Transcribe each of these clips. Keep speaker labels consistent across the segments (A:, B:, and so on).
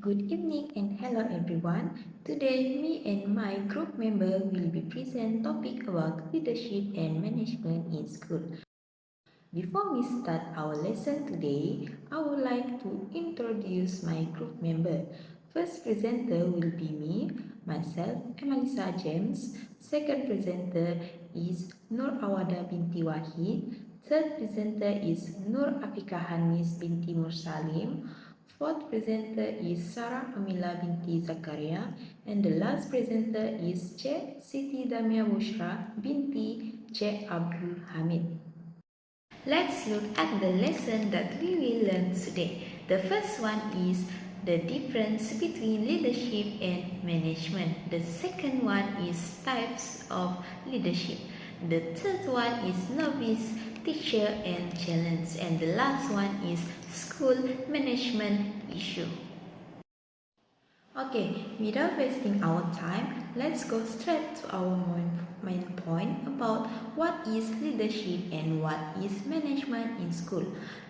A: Good evening and hello everyone. Today me and my group member will be present topic about leadership and management in school. Before we start our lesson today, I would like to introduce my group member. First presenter will be me, myself, Emalisa James. Second presenter is Nur Awada binti Wahid. Third presenter is Nur Afika Hanis binti Mursalim. Fourth presenter is Sarah Amila binti Zakaria. And the last presenter is Cik Siti Damia Bushra binti Cik Abdul Hamid. Let's look at the lesson that we will learn today. The first one is the difference between leadership and management. The second one is types of leadership. The third one is novice, teacher and challenge. And the last one is school management issue. Okay, without wasting our time, let's go straight to our main point about what is leadership and what is management in school.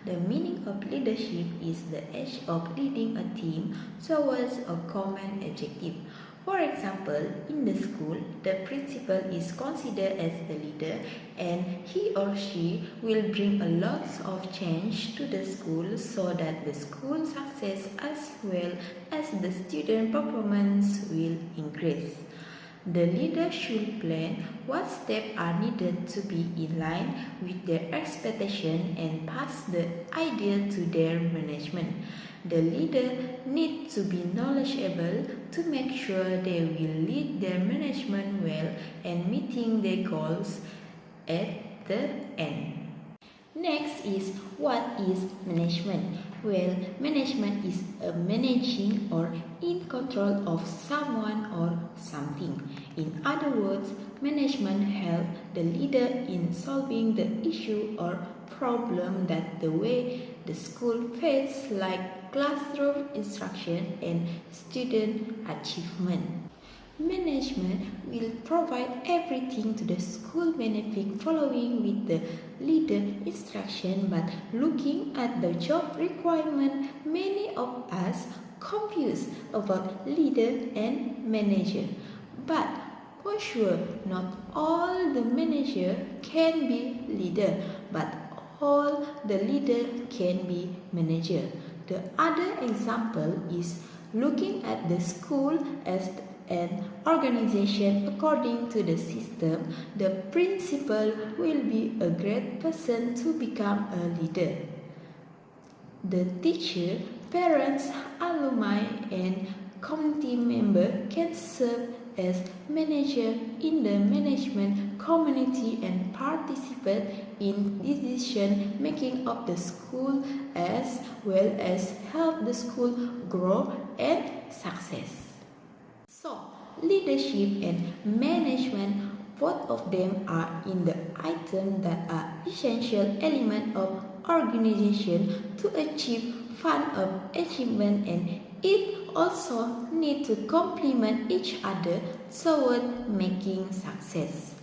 A: The meaning of leadership is the act of leading a team towards a common objective. For example, in the school, the principal is considered as the leader and he or she will bring a lot of change to the school so that the school success as well as the student performance will increase. The leader should plan what steps are needed to be in line with their expectation and pass the idea to their management. The leader needs to be knowledgeable to make sure they will lead their management well and meeting their goals at the end. Next is what is management? Well, management is a managing or in control of someone or something. In other words, management helps the leader in solving the issue or problem that the way the school faces, like classroom instruction and student achievement. Management will provide everything to the school benefit following with the leader instruction, but looking at the job requirement, many of us confused about leader and manager. But for sure, not all the manager can be leader, but all the leader can be manager. The other example is looking at the school as an organization according to the system. The principal will be a great person to become a leader. The teacher, parents, alumni, and community member can serve as manager in the management community and participate in decision making of the school as well as help the school grow and success. So, leadership and management, both of them are in the item that are essential element of organization to achieve fun of achievement, and it also need to complement each other toward making success.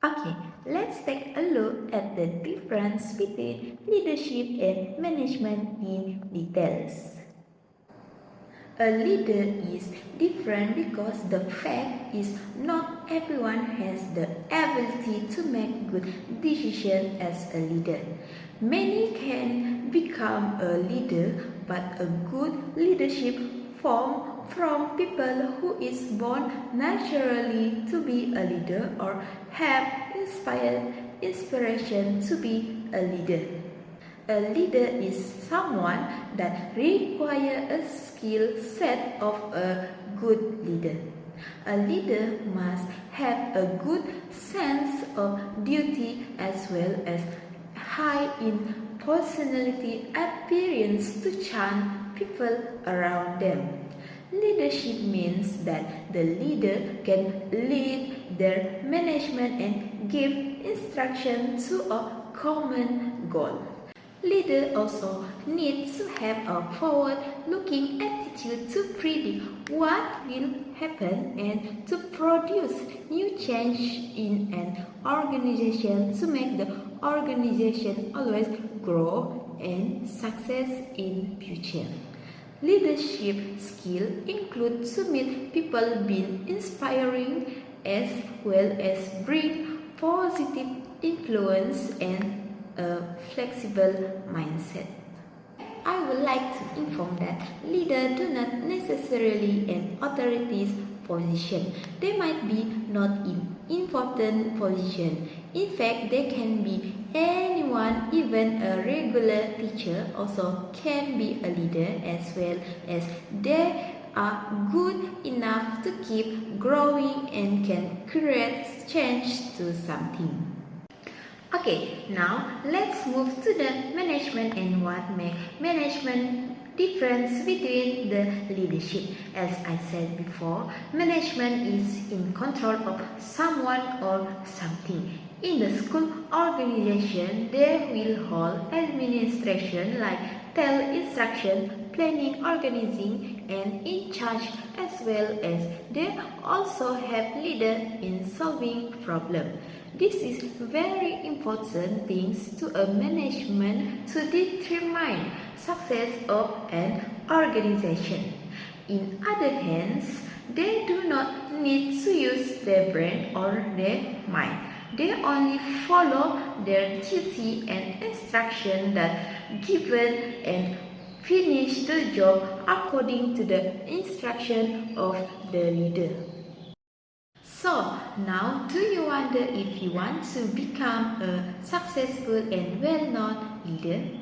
A: Okay, let's take a look at the difference between leadership and management in details. A leader is different because the fact is not everyone has the ability to make good decisions as a leader. Many can become a leader, but a good leadership forms from people who is born naturally to be a leader or have inspiration to be a leader. A leader is someone that requires a skill set of a good leader. A leader must have a good sense of duty as well as high in personality appearance to charm people around them. Leadership means that the leader can lead their management and give instruction to a common goal. Leader also needs to have a forward-looking attitude to predict what will happen and to produce new change in an organization to make the organization always grow and success in future. Leadership skills include to make people being inspiring as well as bring positive influence and a flexible mindset. I would like to inform that leaders do not necessarily an authority's position. They might be not in important position. In fact, they can be anyone, even a regular teacher also can be a leader as well as they are good enough to keep growing and can create change to something. Okay, now let's move to the management and what make management difference between the leadership. As I said before, management is in control of someone or something. In the school organization, they will hold administration like tell instruction, planning, organizing, and in charge, as well as they also have leader in solving problem. This is very important things to a management to determine success of an organization. In other hands, they do not need to use their brain or their mind. They only follow their duty and instruction that given and finish the job according to the instruction of the leader. So, now do you wonder if you want to become a successful and well-known leader?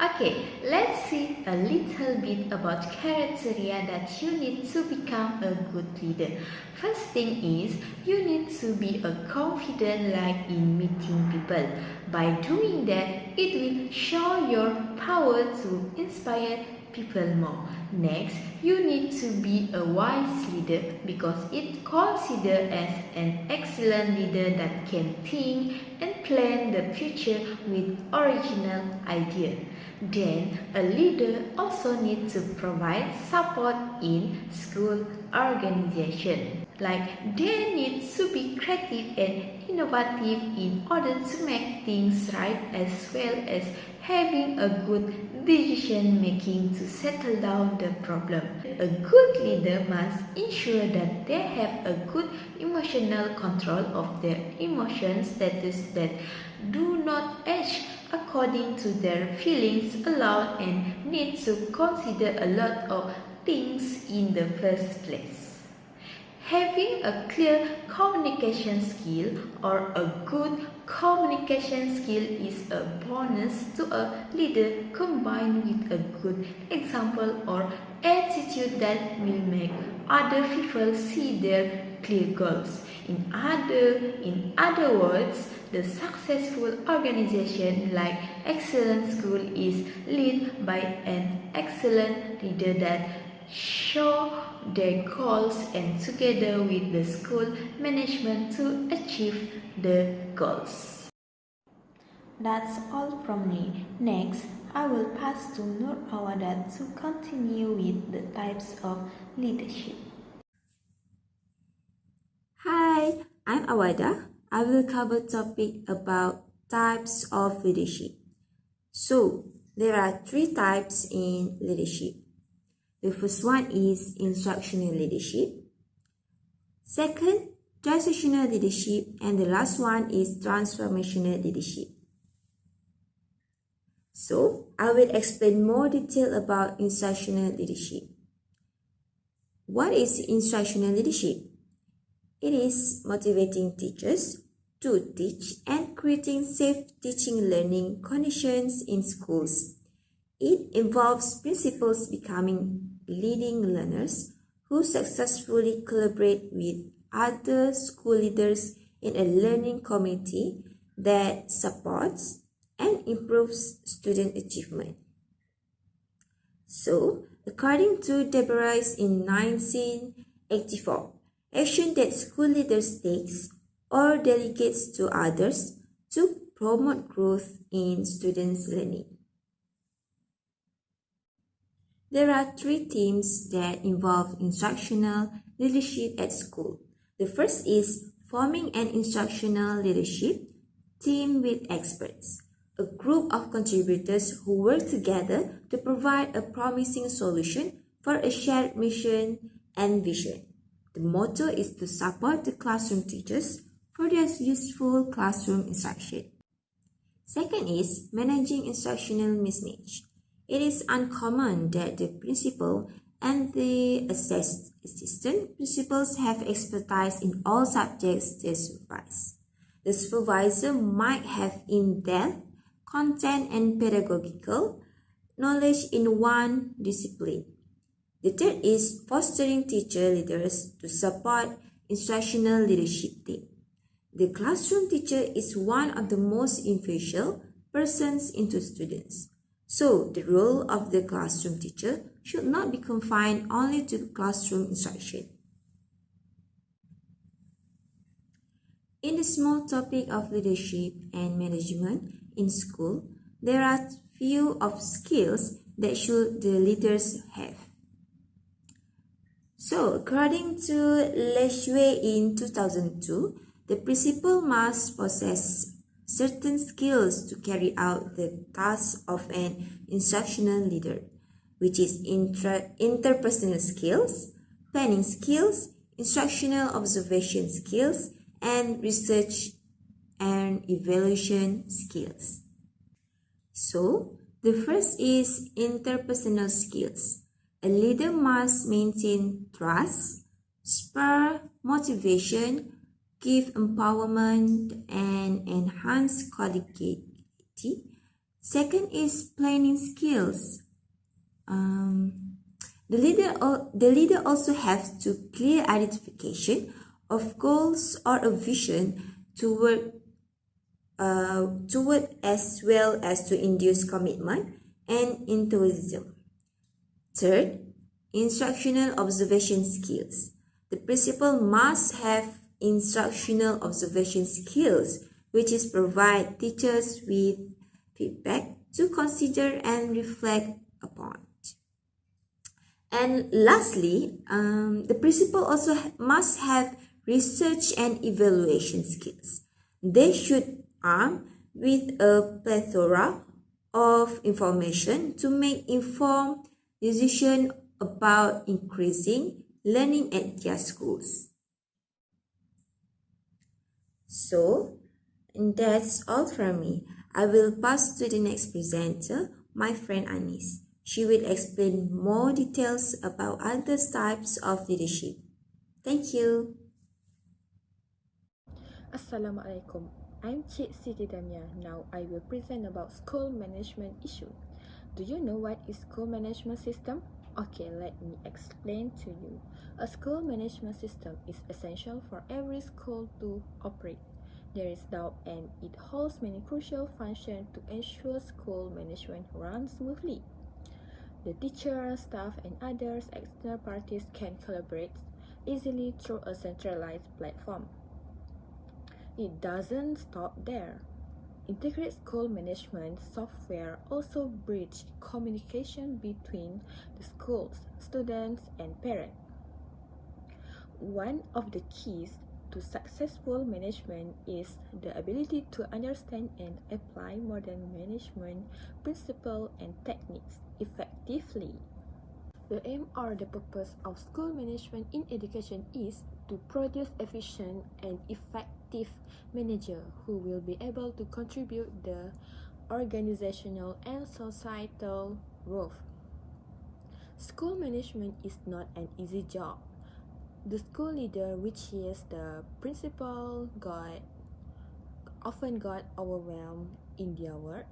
A: Okay, let's see a little bit about criteria that you need to become a good leader. First thing is, you need to be a confident like in meeting people. By doing that, it will show your power to inspire people more. Next, you need to be a wise leader because it considered as an excellent leader that can think and plan the future with original idea. Then, a leader also needs to provide support in school organization. Like they need to be creative and innovative in order to make things right as well as having a good decision making to settle down the problem. A good leader must ensure that they have a good emotional control of their emotion status that do not age according to their feelings aloud and need to consider a lot of things in the first place. Having a clear communication skill or a good communication skill is a bonus to a leader combined with a good example or attitude that will make other people see their clear goals. In other words, the successful organization like excellent school is led by an excellent leader that show their goals and together with the school management to achieve the goals. That's all from me. Next, I will pass to Nur Awada to continue with the types of leadership.
B: Hi, I'm Awada. I will cover topic about types of leadership. So, there are 3 types in leadership. The first one is instructional leadership. Second, transitional leadership. And the last one is transformational leadership. So, I will explain more detail about instructional leadership. What is instructional leadership? It is motivating teachers to teach and creating safe teaching learning conditions in schools. It involves principals becoming leading learners who successfully collaborate with other school leaders in a learning community that supports and improves student achievement. So, according to Deborah in 1984, action that school leaders takes or delegates to others to promote growth in students' learning. There are 3 themes that involve instructional leadership at school. The first is forming an instructional leadership team with experts. a group of contributors who work together to provide a promising solution for a shared mission and vision. The motto is to support the classroom teachers for their useful classroom instruction. Second is managing instructional mismatch. It is uncommon that the principal and the assistant principals have expertise in all subjects they supervise. The supervisor might have in-depth content and pedagogical knowledge in one discipline. The third is fostering teacher leaders to support instructional leadership team. The classroom teacher is one of the most influential persons into students. So, the role of the classroom teacher should not be confined only to classroom instruction. In the small topic of leadership and management in school, there are few of skills that should the leaders have. So, according to Leschwe in 2002, the principal must possess certain skills to carry out the task of an instructional leader, which is interpersonal skills, planning skills, instructional observation skills, and research and evaluation skills. So, the first is interpersonal skills. A leader must maintain trust, spur motivation, give empowerment, and enhance collegiality. Second is planning skills. The leader also has to clear identification of goals or a vision toward as well as to induce commitment and enthusiasm. Third, instructional observation skills. The principal must have instructional observation skills, which is provide teachers with feedback to consider and reflect upon. And lastly, the principal also must have research and evaluation skills. They should arm with a plethora of information to make informed decisions about increasing learning at their schools. So, that's all from me. I will pass to the next presenter, my friend Anis. She will explain more details about other types of leadership. Thank you.
C: Assalamualaikum. I'm Cik Siti Damia. Now I will present about school management issue. Do you know what is school management system? Okay, let me explain to you. A school management system is essential for every school to operate. There is doubt and it holds many crucial functions to ensure school management runs smoothly. The teacher, staff, and others external parties can collaborate easily through a centralized platform. It doesn't stop there. Integrated school management software also bridge communication between the schools, students, and parents. One of the keys to successful management is the ability to understand and apply modern management principles and techniques effectively. The aim or the purpose of school management in education is to produce efficient and effective manager who will be able to contribute the organizational and societal growth. School management is not an easy job. The school leader, which is the principal, often got overwhelmed in their work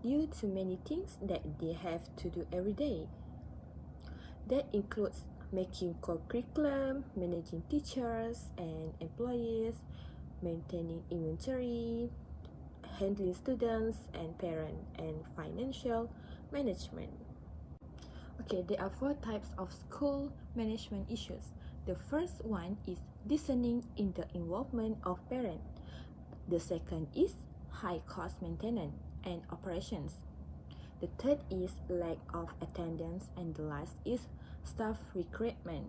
C: due to many things that they have to do every day. That includes making curriculum, managing teachers and employees, maintaining inventory, handling students and parents, and financial management. Okay, there are 4 types of school management issues. The first one is discerning in the involvement of parents. The second is high cost maintenance and operations. The third is lack of attendance, and the last is staff recruitment.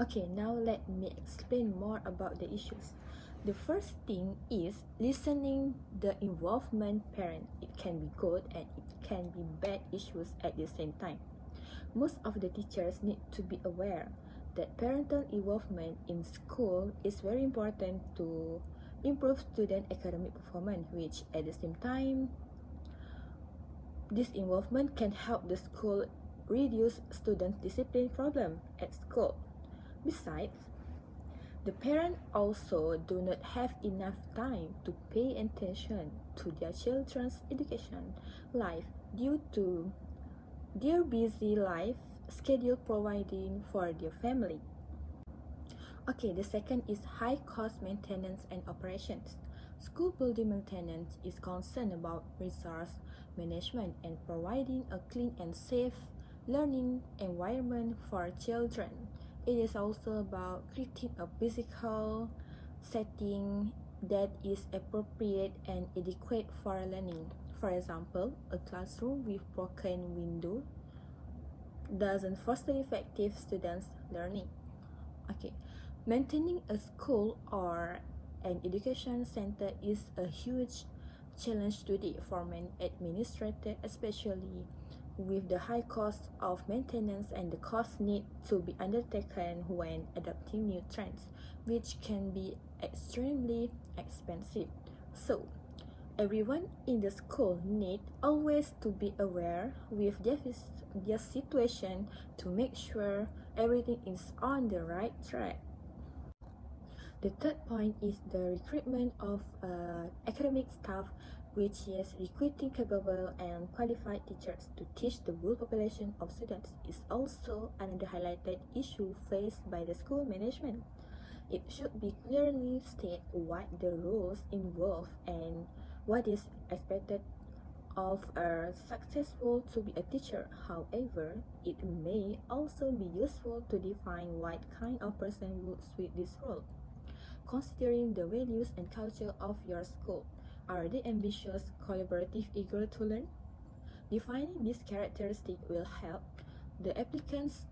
C: Okay, now let me explain more about the issues. The first thing is listening the involvement parent. It can be good and it can be bad issues at the same time. Most of the teachers need to be aware that parental involvement in school is very important to improve student academic performance, which at the same time, this involvement can help the school reduce students' discipline problem at school. Besides, the parents also do not have enough time to pay attention to their children's education life due to their busy life schedule providing for their family. Okay, the second is high cost maintenance and operations. School building maintenance is concerned about resource management and providing a clean and safe learning environment for children. It is also about creating a physical setting that is appropriate and adequate for learning. For example, a classroom with broken window doesn't foster effective students' learning. Okay, maintaining a school or an education center is a huge challenge today for many administrators, especially with the high cost of maintenance and the cost need to be undertaken when adopting new trends, which can be extremely expensive. So, everyone in the school need always to be aware with their situation to make sure everything is on the right track. The third point is the recruitment of academic staff, which is recruiting capable and qualified teachers to teach the whole population of students is also another highlighted issue faced by the school management. It should be clearly stated what the roles involved and what is expected of a successful to be a teacher. However, it may also be useful to define what kind of person would suit this role. Considering the values and culture of your school, are they ambitious, collaborative, eager to learn? Defining these characteristics will help the applicants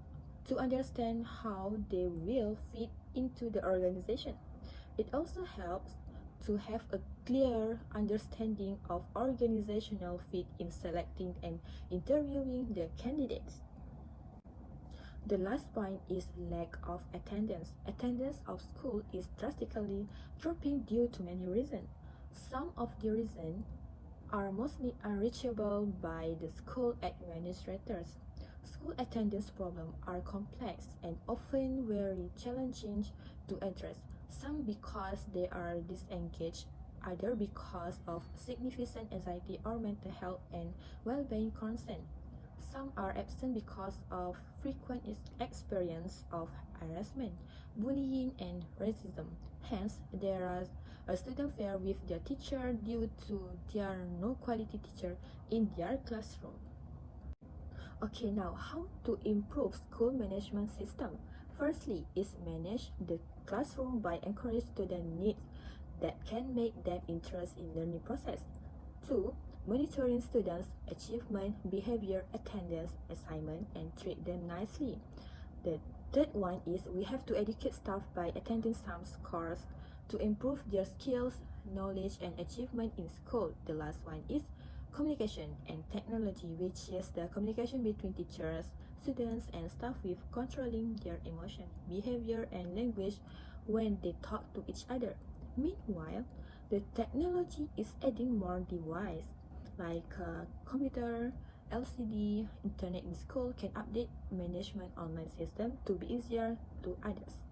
C: to understand how they will fit into the organization. It also helps to have a clear understanding of organizational fit in selecting and interviewing the candidates. The last point is lack of attendance. Attendance of school is drastically dropping due to many reasons. Some of the reasons are mostly unreachable by the school administrators. School attendance problems are complex and often very challenging to address, some because they are disengaged, other because of significant anxiety or mental health and well-being concern. Some are absent because of frequent experience of harassment, bullying, and racism. Hence, there are a student fear with their teacher due to there are no quality teacher in their classroom. Okay, now how to improve school management system? Firstly, is manage the classroom by encouraging student needs that can make them interested in learning process. 2. Monitoring students' achievement, behavior, attendance, assignment, and treat them nicely. The third one is we have to educate staff by attending some courses to improve their skills, knowledge, and achievement in school. The last one is communication and technology, which is the communication between teachers, students, and staff with controlling their emotion, behavior, and language when they talk to each other. Meanwhile, the technology is adding more devices like computer, LCD, internet in school can update management online system to be easier to others.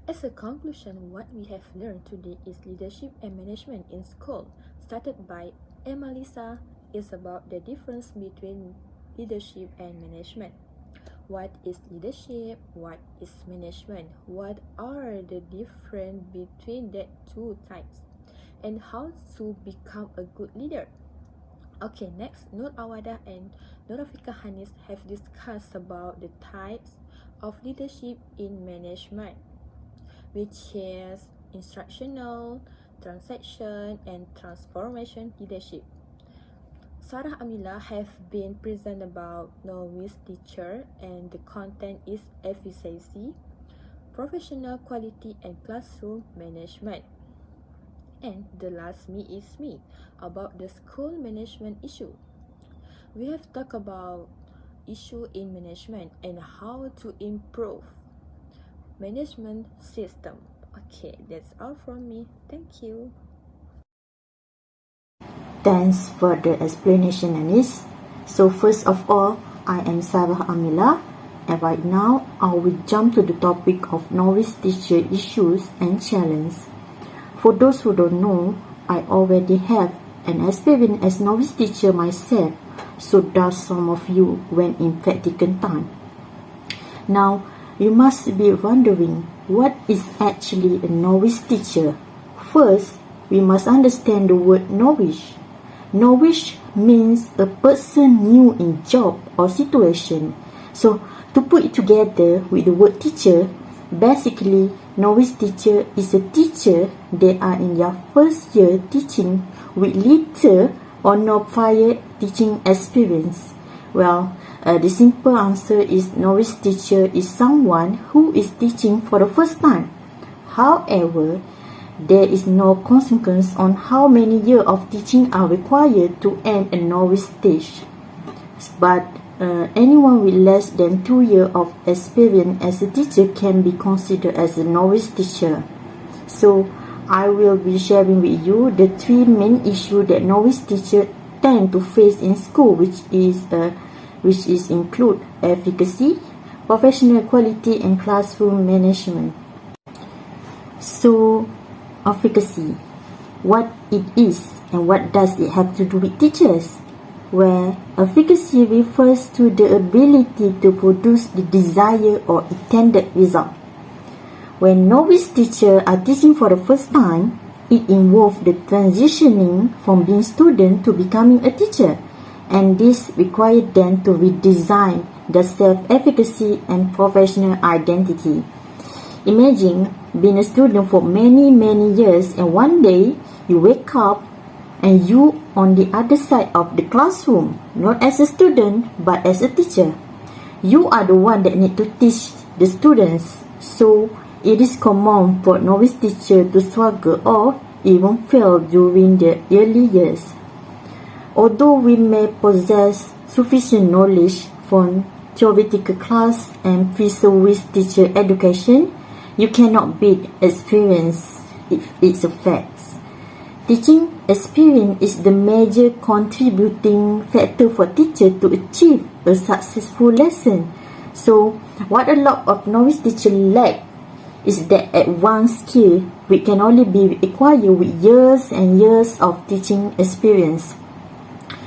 C: As a conclusion, what we have learned today is leadership and management in school, started by Emalisa, is about the difference between leadership and management. What is leadership? What is management? What are the difference between the two types? And how to become a good leader? Okay, next, Nur Awada and Nurafika Hanis have discussed about the types of leadership in management, which is instructional, transaction, and transformation leadership. Sarah Amila have been present about novice teacher and the content is efficiency, professional quality and classroom management. And the last me is me about the school management issue. We have talked about issue in management and how to improve management system. Okay, that's all from me. Thank you.
D: Thanks for the explanation, Anis. So first of all, I am Sabah Amila, and right now I will jump to the topic of novice teacher issues and challenges. For those who don't know, I already have an experience as novice teacher myself, so does some of you when in practical time. Now, you must be wondering, what is actually a novice teacher? First, we must understand the word novice. Novice means a person new in job or situation. So, to put it together with the word teacher, basically, novice teacher is a teacher that are in their first year teaching with little or no prior teaching experience. Well, the simple answer is novice teacher is someone who is teaching for the first time. However, there is no consequence on how many years of teaching are required to end a novice stage. But anyone with less than 2 years of experience as a teacher can be considered as a novice teacher. So, I will be sharing with you the 3 main issues that novice teachers tend to face in school, which is include efficacy, professional quality, and classroom management. So, efficacy, what it is and what does it have to do with teachers? Where efficacy refers to the ability to produce the desired or intended result. When novice teachers are teaching for the first time, it involves the transitioning from being student to becoming a teacher, and this requires them to redesign their self-efficacy and professional identity. Imagine being a student for many years, and one day you wake up and you on the other side of the classroom, not as a student but as a teacher. You are the one that need to teach the students, so it is common for novice teacher to struggle or even fail during the early years. Although we may possess sufficient knowledge from theoretical class and pre-service teacher education, you cannot beat experience if it's a fact. Teaching experience is the major contributing factor for teachers to achieve a successful lesson. So, what a lot of novice teachers lack is that advanced skill which can only be acquired with years and years of teaching experience.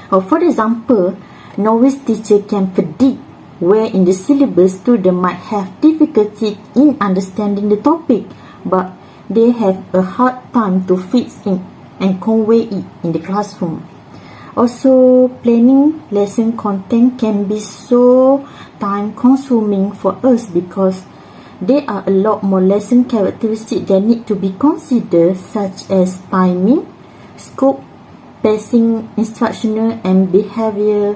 D: For example, novice teacher can predict where in the syllabus students might have difficulty in understanding the topic, but they have a hard time to fit in and convey it in the classroom. Also, planning lesson content can be so time consuming for us because there are a lot more lesson characteristics that need to be considered, such as timing, scope, pacing, instructional and behavioral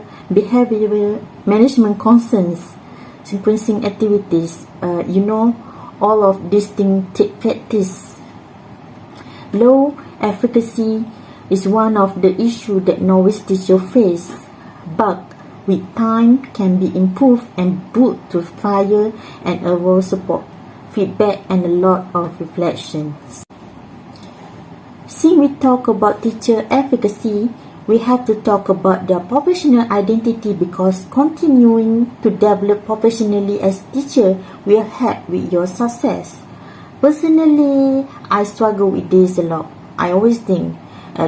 D: management concerns, sequencing activities. All of these things take practice. Low efficacy is one of the issues that novice teachers face, but with time can be improved and brought to trial and error support, feedback, and a lot of reflections. Since we talk about teacher efficacy, we have to talk about their professional identity, because continuing to develop professionally as teacher will help with your success. Personally, I struggle with this a lot. I always think,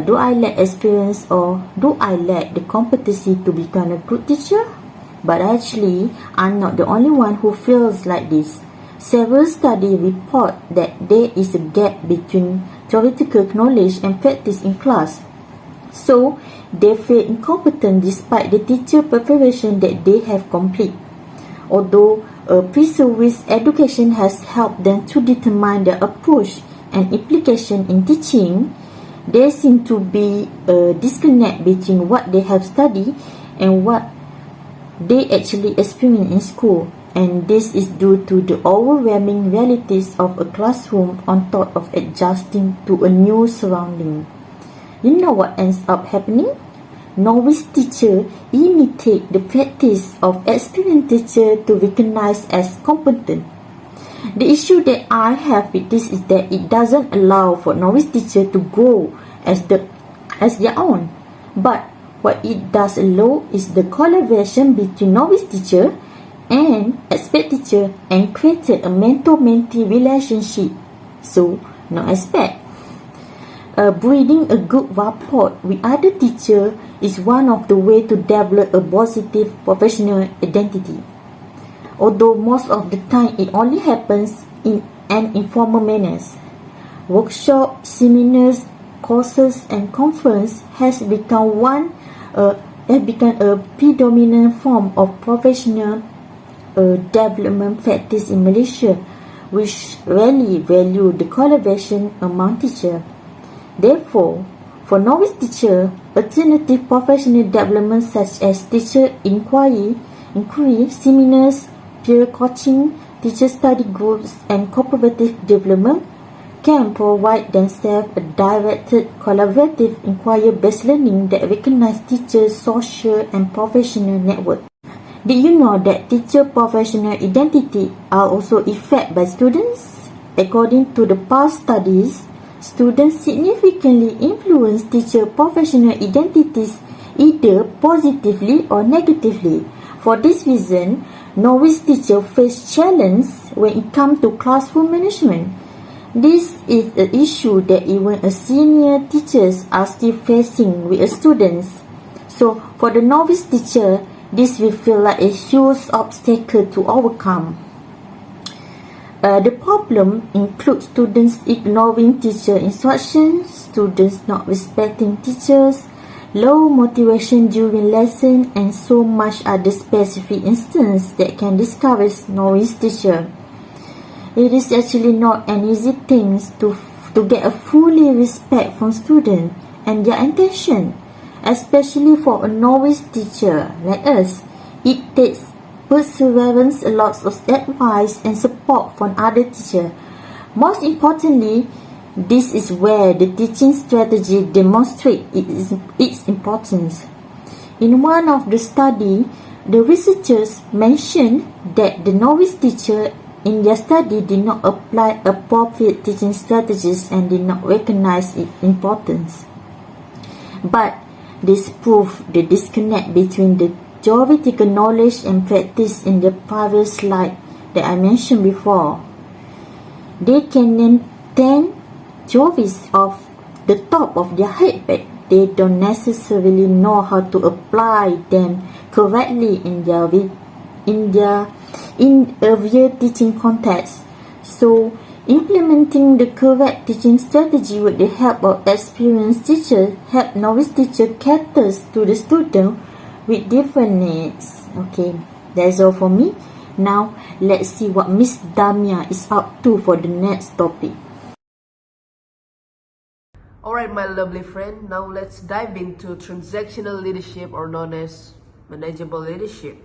D: do I lack experience or do I lack the competency to become a good teacher? But actually, I'm not the only one who feels like this. Several studies report that there is a gap between theoretical knowledge and practice in class. So, they feel incompetent despite the teacher preparation that they have complete. Although pre-service education has helped them to determine their approach and implication in teaching, there seems to be a disconnect between what they have studied and what they actually experience in school. and this is due to the overwhelming realities of a classroom on top of adjusting to a new surrounding. You know what ends up happening? Novice teacher imitate the practice of experienced teacher to recognize as competent. The issue that I have with this is that it doesn't allow for novice teacher to grow as their own. But what it does allow is the collaboration between novice teacher and expert teacher and created a mentor-mentee relationship. So, no expert. Breeding a good rapport with other teacher is one of the ways to develop a positive professional identity. Although most of the time it only happens in an informal manner. Workshops, seminars, courses and conference has become a predominant form of professional development practice in Malaysia, which rarely value the collaboration among teachers. Therefore, for novice teacher, alternative professional development such as teacher inquiry, seminars, peer coaching, teacher study groups, and cooperative development can provide themselves a directed, collaborative, inquiry-based learning that recognize teachers' social and professional network. Did you know that teacher professional identity are also affected by students? According to the past studies, students significantly influence teacher professional identities either positively or negatively. For this reason, novice teachers face challenges when it comes to classroom management. This is an issue that even a senior teachers are still facing with students. So, for the novice teacher, this will feel like a huge obstacle to overcome. The problem includes students ignoring teacher instructions, students not respecting teachers, low motivation during lesson, and so much other specific instances that can discourage novice teacher. It is actually not an easy thing to get a fully respect from students and their intention, especially for a novice teacher like us. It takes perseverance, a lot of advice and support from other teachers. Most importantly, this is where the teaching strategy demonstrates its importance. In one of the studies, the researchers mentioned that the novice teacher in their study did not apply appropriate teaching strategies and did not recognize its importance. But this proved the disconnect between the theoretical knowledge and practice in the previous slide that I mentioned before. They can name 10 theories off the top of their head, but they don't necessarily know how to apply them correctly in a real teaching context. So, implementing the correct teaching strategy with the help of experienced teachers help novice teacher caters to the student with different needs. Okay, that's all for me. Now, let's see what Miss Damia is up to for the next topic.
E: Alright, my lovely friend, now let's dive into transactional leadership, or known as manageable leadership.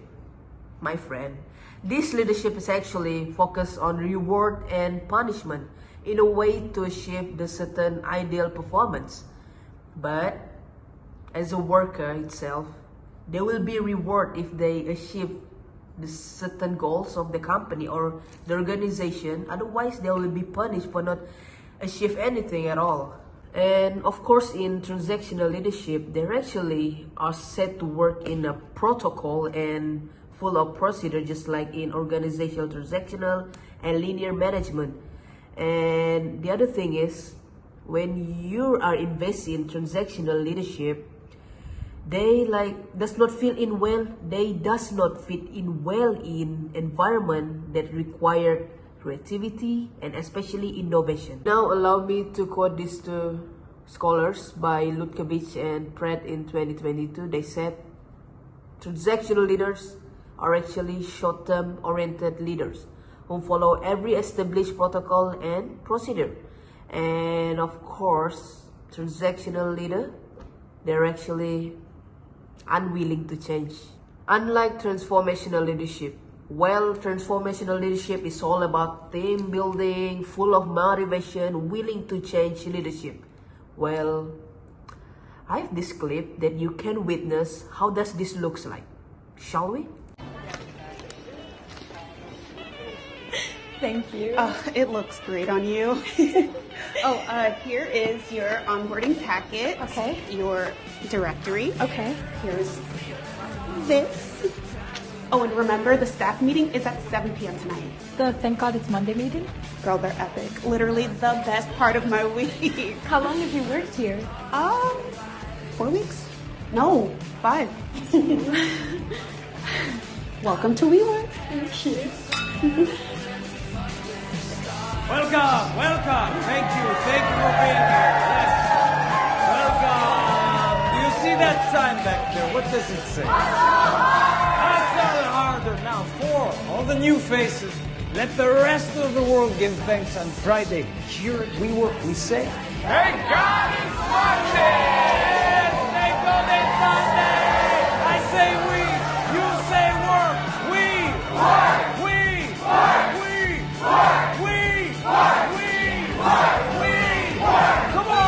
E: My friend, this leadership is actually focused on reward and punishment in a way to achieve the certain ideal performance. But as a worker itself, there will be reward if they achieve the certain goals of the company or the organization. Otherwise, they will be punished for not achieve anything at all. And of course, in transactional leadership, they actually are set to work in a protocol and full of procedure, just like in organizational, transactional, and linear management. And the other thing is, when you are investing in transactional leadership, they does not fit in well in environment that require creativity and especially innovation. Now allow me to quote these two scholars by Lutkovich and Pratt in 2022. They said, transactional leaders are actually short-term oriented leaders who follow every established protocol and procedure. And of course, transactional leader, they're actually unwilling to change. Unlike transformational leadership, Well, transformational leadership is all about team building, full of motivation, willing to change leadership. Well, I have this clip that you can witness how does this looks like. Shall we?
C: Thank you.
F: It looks great on you. Here is your onboarding packet.
C: Okay.
F: Your directory.
C: Okay.
F: Here's this. Oh, and remember, the staff meeting is at 7 p.m. tonight.
C: Thank God it's Monday meeting.
F: Girl, they're epic. Literally the best part of my week.
C: How long have you worked here?
F: 4 weeks? No, 5. Welcome to WeWork.
G: Welcome. Thank you for being here. Yes. Welcome. Do you see that sign back there? What does it say? That's a little harder now. 4. All the new faces. Let the rest of the world give thanks on Friday. Here at WeWork, we say, thank God it's Monday! Thank God it's Monday! I say we, you say work. We work. We work. We work. We work. We work. We work. Come on!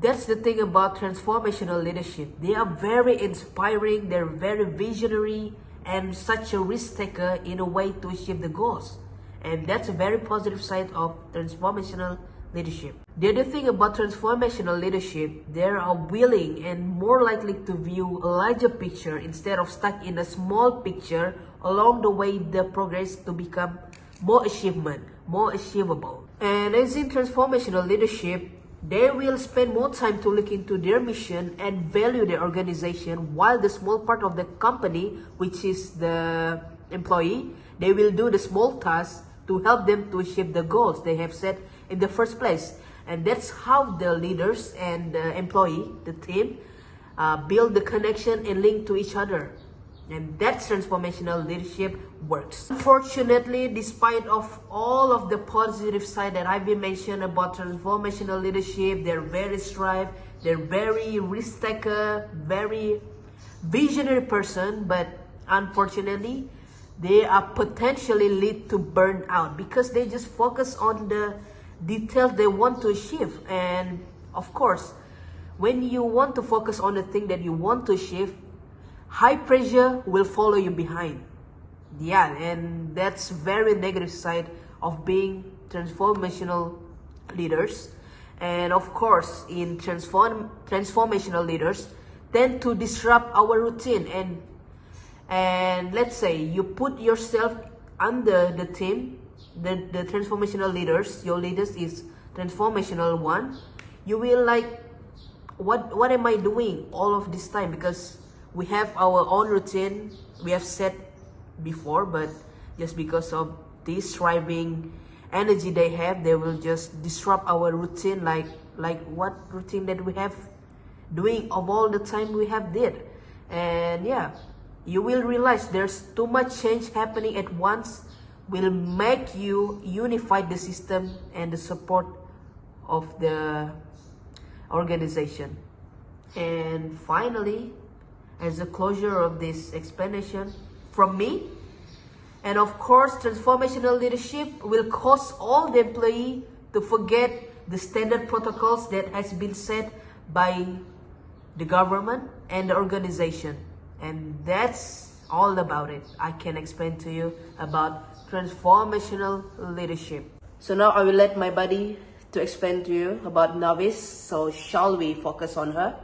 E: That's the thing about transformational leadership. They are very inspiring, they're very visionary, and such a risk taker in a way to achieve the goals. And that's a very positive side of transformational leadership. The other thing about transformational leadership, they are willing and more likely to view a larger picture instead of stuck in a small picture along the way the progress to become more achievable. And as in transformational leadership, they will spend more time to look into their mission and value their organization, while the small part of the company, which is the employee, they will do the small tasks to help them to achieve the goals they have set in the first place. And that's how the leaders and the employee, the team, build the connection and link to each other. And that's transformational leadership works. Unfortunately, despite of all of the positive side that I've been mentioned about transformational leadership, they're very strive, they're very risk taker, very visionary person, but unfortunately, they are potentially lead to burnout because they just focus on the details they want to achieve. And of course, when you want to focus on the thing that you want to achieve, high pressure will follow you behind. Yeah, and that's very negative side of being transformational leaders. And of course, in transformational leaders tend to disrupt our routine. And let's say you put yourself under the team, the transformational leaders, your leaders is transformational one. You will like, what am I doing all of this time? Because we have our own routine we have set before, but just because of this striving energy they have, they will just disrupt our routine, like what routine that we have doing of all the time we have did. And yeah, you will realize there's too much change happening at once will make you unify the system and the support of the organization. And finally, as a closure of this explanation from me, and of course, transformational leadership will cause all the employee to forget the standard protocols that has been set by the government and the organization. And that's all about it. I can explain to you about transformational leadership. So now I will let my buddy to explain to you about Novice. So shall we focus on her?